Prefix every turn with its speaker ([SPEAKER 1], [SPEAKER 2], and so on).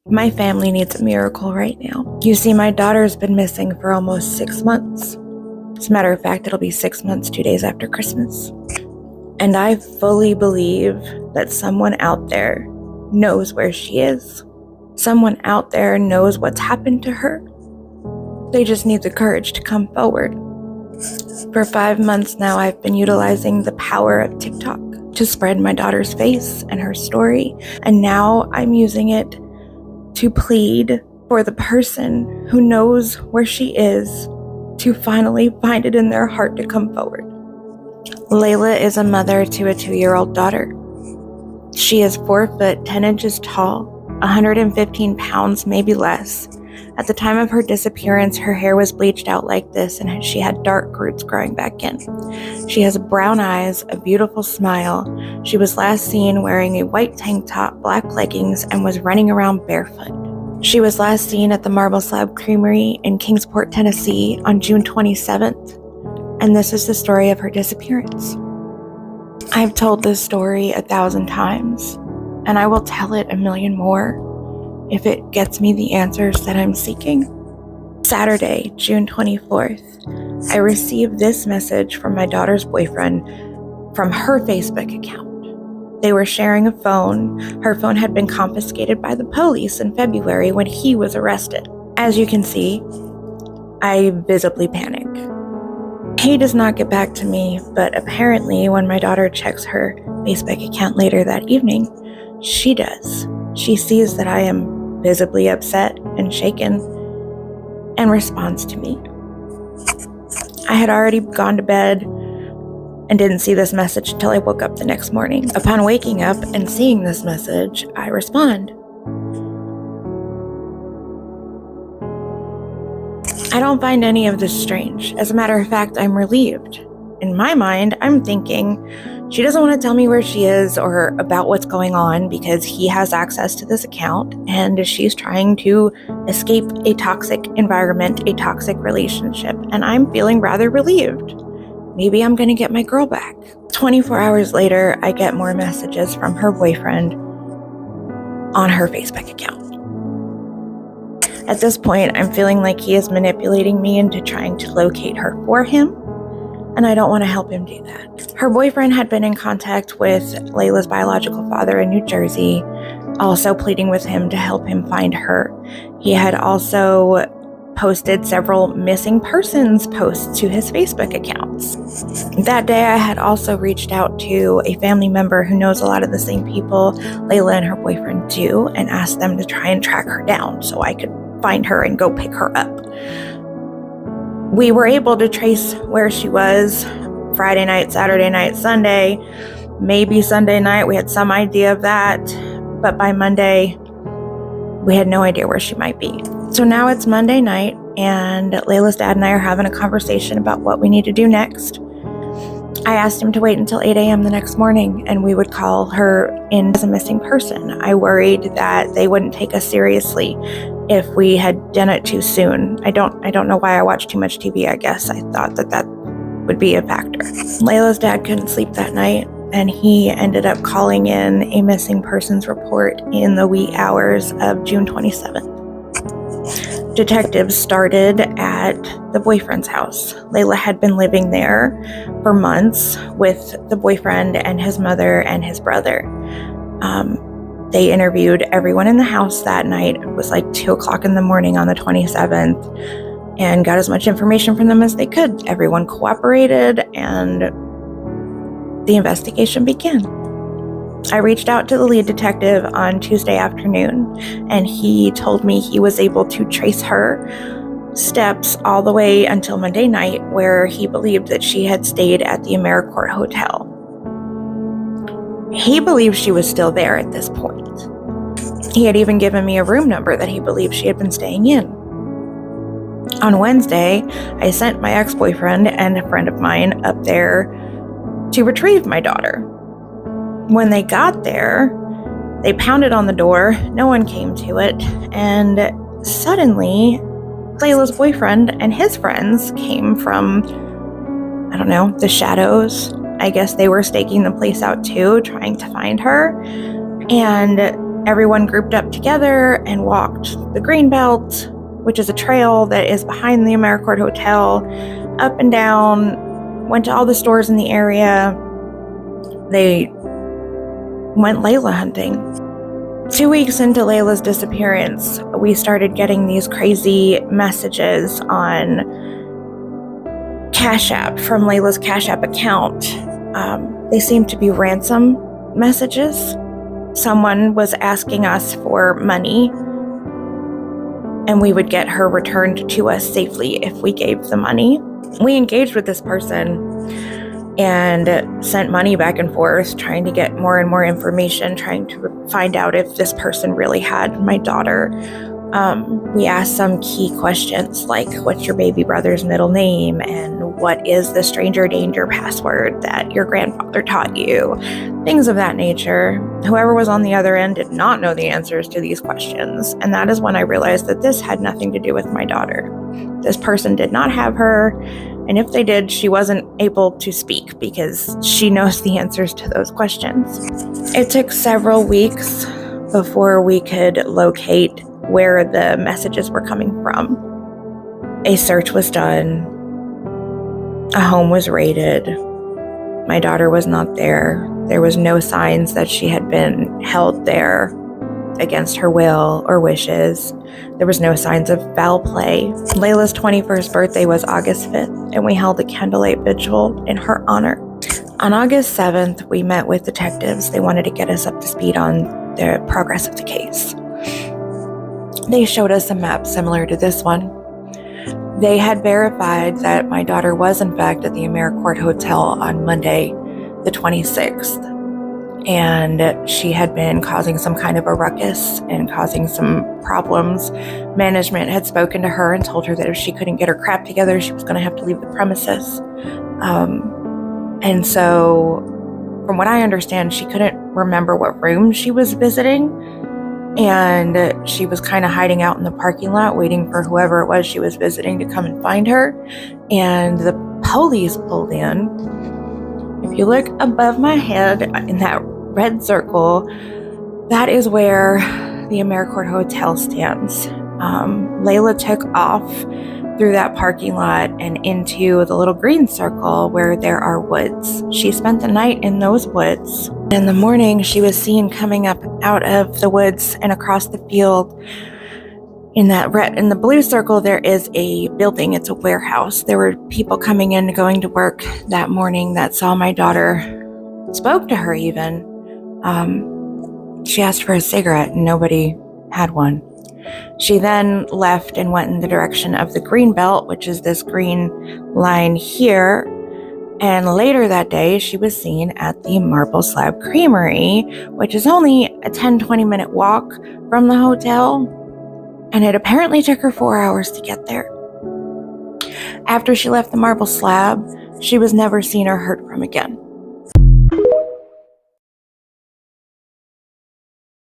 [SPEAKER 1] My family needs a miracle right now. You see, my daughter's been missing for almost 6 months. As a matter of fact, it'll be 6 months, 2 days after Christmas. And I fully believe that someone out there knows where she is. Someone out there knows what's happened to her. They just need the courage to come forward. For 5 months now, I've been utilizing the power of TikTok to spread my daughter's face and her story. And now I'm using it to plead for the person who knows where she is to finally find it in their heart to come forward. Layla is a mother to a 2-year-old daughter. She is 4 foot 10 inches tall, 115 pounds, maybe less. At the time of her disappearance, her hair was bleached out like this and she had dark roots growing back in. She has brown eyes, a beautiful smile. She was last seen wearing a white tank top, black leggings, and was running around barefoot. She was last seen at the Marble Slab Creamery in Kingsport, Tennessee on June 27th, and this is the story of her disappearance. I've told this story 1,000 times, and I will tell it 1,000,000 more if it gets me the answers that I'm seeking. Saturday, June 24th, I received this message from my daughter's boyfriend from her Facebook account. They were sharing a phone. Her phone had been confiscated by the police in February when he was arrested. As you can see, I visibly panic. He does not get back to me, but apparently when my daughter checks her Facebook account later that evening, she does. She sees that I am visibly upset and shaken and responds to me. I had already gone to bed and didn't see this message until I woke up the next morning. Upon waking up and seeing this message, I respond. I don't find any of this strange. As a matter of fact, I'm relieved. In my mind, I'm thinking, she doesn't want to tell me where she is or about what's going on because he has access to this account and she's trying to escape a toxic environment, a toxic relationship, and I'm feeling rather relieved. Maybe I'm going to get my girl back. 24 hours later, I get more messages from her boyfriend on her Facebook account. At this point, I'm feeling like he is manipulating me into trying to locate her for him, and I don't want to help him do that. Her boyfriend had been in contact with Layla's biological father in New Jersey, also pleading with him to help him find her. He had also posted several missing persons posts to his Facebook accounts. That day, I had also reached out to a family member who knows a lot of the same people Layla and her boyfriend do and asked them to try and track her down so I could find her and go pick her up. We were able to trace where she was Friday night, Saturday night, Sunday, maybe Sunday night. We had some idea of that, but by Monday, we had no idea where she might be. So now it's Monday night, and Layla's dad and I are having a conversation about what we need to do next. I asked him to wait until 8 a.m. the next morning, and we would call her in as a missing person. I worried that they wouldn't take us seriously if we had done it too soon. I don't know why I watched too much TV, I guess. I thought that would be a factor. Layla's dad couldn't sleep that night, and he ended up calling in a missing persons report in the wee hours of June 27th. Detectives started at the boyfriend's house. Layla had been living there for months with the boyfriend and his mother and his brother. They interviewed everyone in the house that night. It was like 2 o'clock in the morning on the 27th and got as much information from them as they could. Everyone cooperated and the investigation began. I reached out to the lead detective on Tuesday afternoon, and he told me he was able to trace her steps all the way until Monday night, where he believed that she had stayed at the AmeriCorps Hotel. He believed she was still there at this point. He had even given me a room number that he believed she had been staying in. On Wednesday, I sent my ex-boyfriend and a friend of mine up there to retrieve my daughter. When they got there, they pounded on the door, no one came to it, and suddenly, Layla's boyfriend and his friends came from, the shadows. I guess they were staking the place out too, trying to find her, and everyone grouped up together and walked the Greenbelt, which is a trail that is behind the AmeriCorps Hotel, up and down, went to all the stores in the area. They went Layla hunting. 2 weeks into Layla's disappearance, we started getting these crazy messages on Cash App from Layla's Cash App account. They seemed to be ransom messages. Someone was asking us for money, and we would get her returned to us safely if we gave the money. We engaged with this person and sent money back and forth, trying to get more and more information, trying to find out if this person really had my daughter. We asked some key questions like, what's your baby brother's middle name? And what is the stranger danger password that your grandfather taught you? Things of that nature. Whoever was on the other end did not know the answers to these questions. And that is when I realized that this had nothing to do with my daughter. This person did not have her. And if they did, she wasn't able to speak because she knows the answers to those questions. It took several weeks before we could locate where the messages were coming from. A search was done. A home was raided. My daughter was not there. There was no signs that she had been held there against her will or wishes. There was no signs of foul play. Layla's 21st birthday was August 5th, and we held a candlelight vigil in her honor. On August 7th, we met with detectives. They wanted to get us up to speed on the progress of the case. They showed us a map similar to this one. They had verified that my daughter was in fact at the AmeriCorps Hotel on Monday, the 26th. And she had been causing some kind of a ruckus and causing some problems. Management had spoken to her and told her that if she couldn't get her crap together, she was going to have to leave the premises. And so, from what I understand, she couldn't remember what room she was visiting. And she was kind of hiding out in the parking lot, waiting for whoever it was she was visiting to come and find her. And the police pulled in. If you look above my head in that red circle, that is where the AmeriCorps Hotel stands. Layla took off through that parking lot and into the little green circle where there are woods. She spent the night in those woods. In the morning, she was seen coming up out of the woods and across the field. In the blue circle, there is a building. It's a warehouse. There were people coming in and going to work that morning that saw my daughter, spoke to her even. She asked for a cigarette and nobody had one. She then left and went in the direction of the Greenbelt, which is this green line here. And later that day, she was seen at the Marble Slab Creamery, which is only a 10-20 minute walk from the hotel. And it apparently took her 4 hours to get there. After she left the Marble Slab, she was never seen or heard from again.